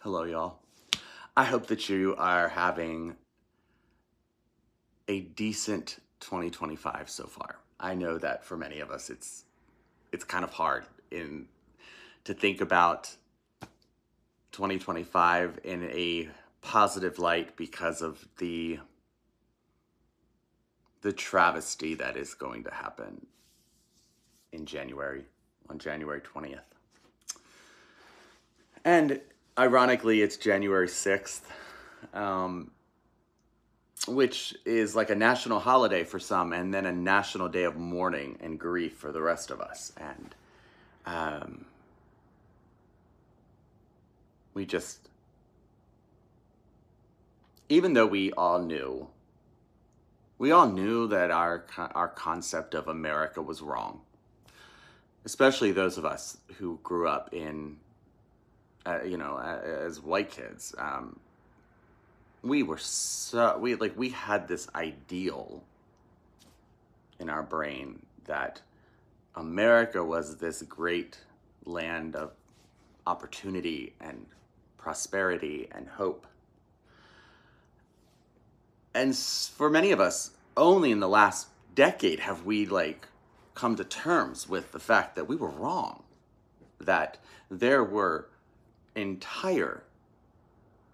Hello, y'all. I hope that you are having a decent 2025 so far. I know that for many of us, it's kind of hard in to think about 2025 in a positive light because of the travesty that is going to happen in January on January 20th. And ironically, it's January 6th. Um, which is like a national holiday for some, and then a national day of mourning and grief for the rest of us. And um, we just, even though we all knew that our concept of America was wrong, especially those of us who grew up in, as white kids. We had this ideal in our brain that America was this great land of opportunity and prosperity and hope. And for many of us, only in the last decade have we come to terms with the fact that we were wrong, that there were entire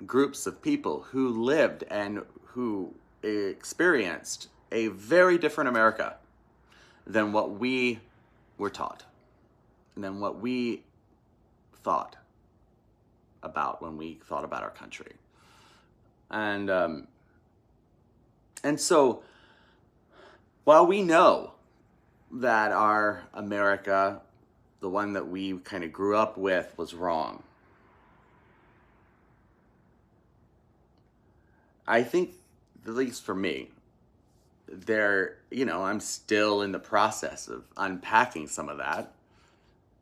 groups of people who lived and who experienced a very different America than what we were taught, and than what we thought about when we thought about our country. And so while we know that our America, the one that we kind of grew up with, was wrong, I think, at least for me, I'm still in the process of unpacking some of that.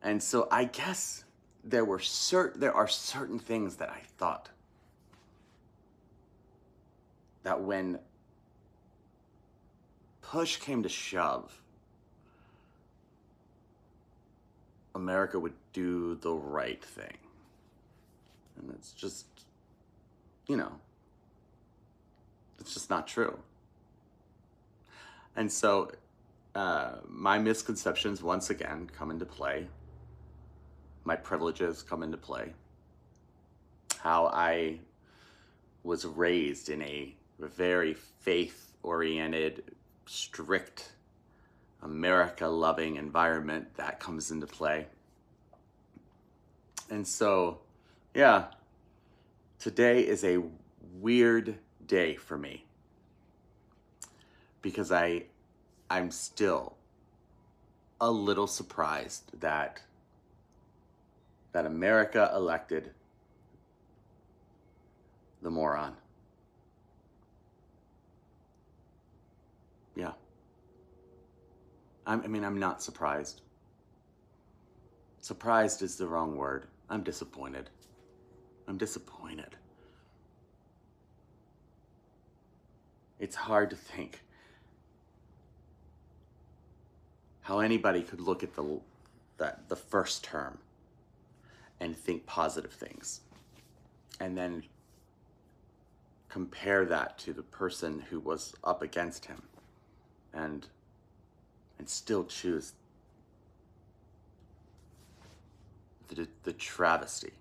And so I guess there are certain things that I thought that when push came to shove, America would do the right thing. And it's just, it's just not true. And so my misconceptions once again come into play. My privileges come into play. How I was raised in a very faith-oriented, strict, America-loving environment, that comes into play. And so, yeah, today is a weird day for me because I'm still a little surprised that America elected the moron. Yeah. I'm not surprised. Surprised is the wrong word. I'm disappointed. I'm disappointed. It's hard to think how anybody could look at the first term and think positive things, and then compare that to the person who was up against him, and still choose the travesty,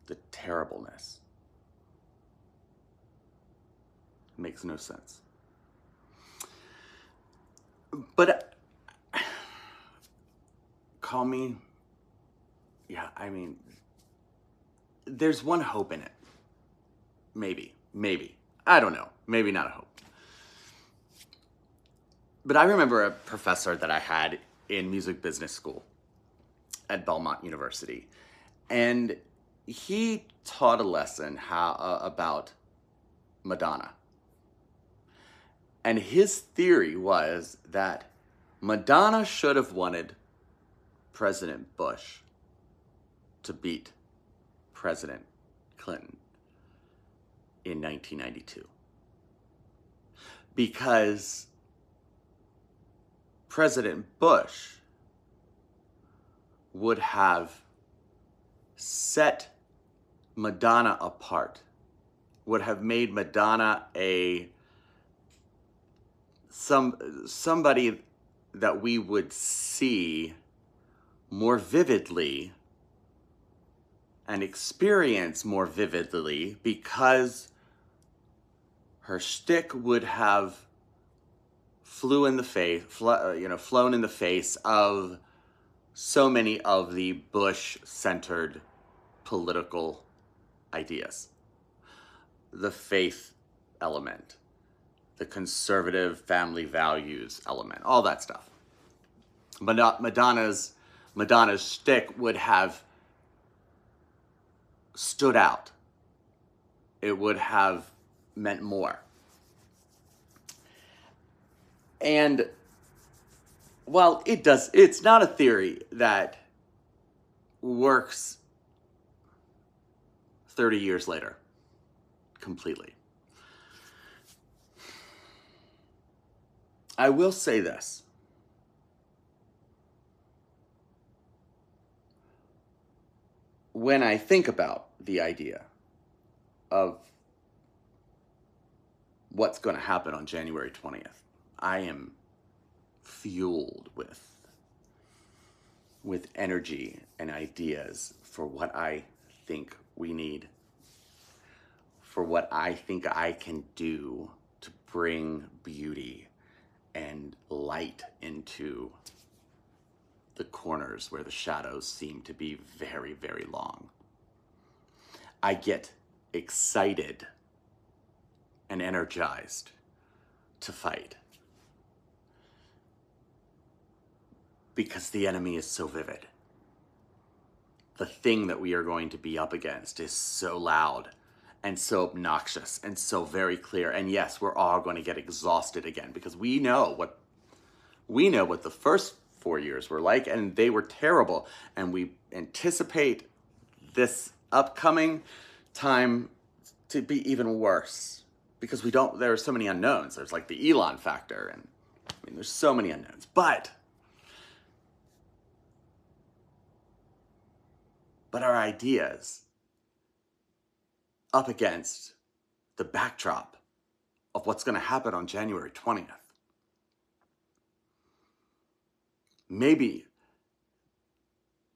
the terribleness. It makes no sense. But call me, yeah, there's one hope in it. Maybe. I don't know. Maybe not a hope. But I remember a professor that I had in music business school at Belmont University. And he taught a lesson about Madonna. And his theory was that Madonna should have wanted President Bush to beat President Clinton in 1992. Because President Bush would have set Madonna apart, would have made Madonna somebody that we would see more vividly and experience more vividly, because her shtick would have flown in the face of so many of the Bush-centered political ideas. The faith element, the conservative family values element, all that stuff. Madonna's shtick would have stood out. It would have meant more. And while it's not a theory that works 30 years later completely. I will say this. When I think about the idea of what's going to happen on January 20th, I am fueled with energy and ideas for what I think we need, for what I think I can do to bring beauty and light into the corners where the shadows seem to be very, very long. I get excited and energized to fight because the enemy is so vivid. The thing that we are going to be up against is so loud and so obnoxious and so very clear. And yes, we're all going to get exhausted again, because we know what the first 4 years were like, and they were terrible. And we anticipate this upcoming time to be even worse, because there are so many unknowns. There's like the Elon factor, and there's so many unknowns. But our ideas up against the backdrop of what's going to happen on January 20th. Maybe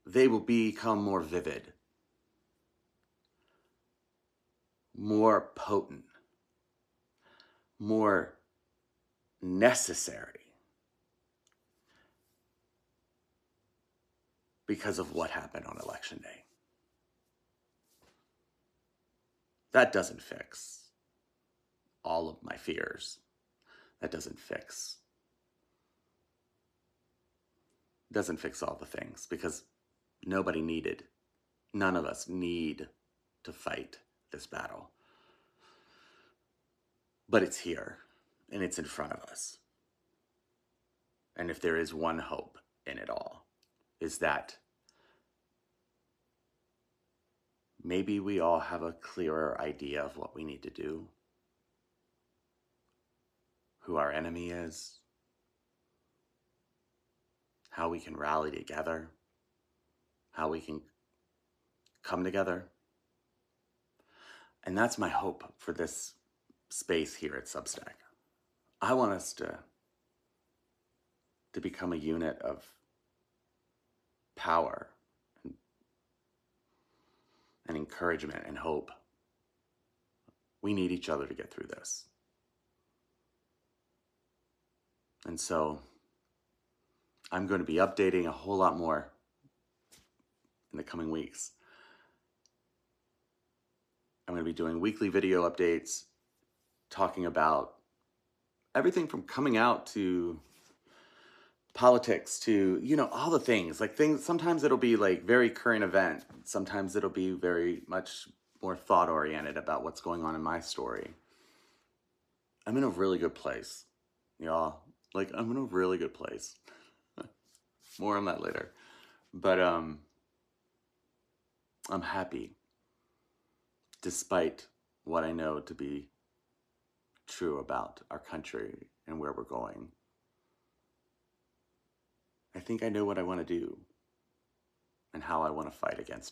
they will become more vivid, more potent, more necessary because of what happened on Election Day. That doesn't fix all of my fears. That doesn't fix all the things, because none of us need to fight this battle. But it's here, and it's in front of us. And if there is one hope in it all, is that maybe we all have a clearer idea of what we need to do, who our enemy is, how we can rally together, how we can come together. And that's my hope for this space here at Substack. I want us to become a unit of power and encouragement and hope. We need each other to get through this. And so I'm going to be updating a whole lot more in the coming weeks. I'm going to be doing weekly video updates, talking about everything from coming out to politics to, all the things. Sometimes it'll be like very current event. Sometimes it'll be very much more thought-oriented about what's going on in my story. I'm in a really good place, y'all. I'm in a really good place. More on that later. But I'm happy, despite what I know to be true about our country and where we're going. I think I know what I want to do and how I want to fight against it.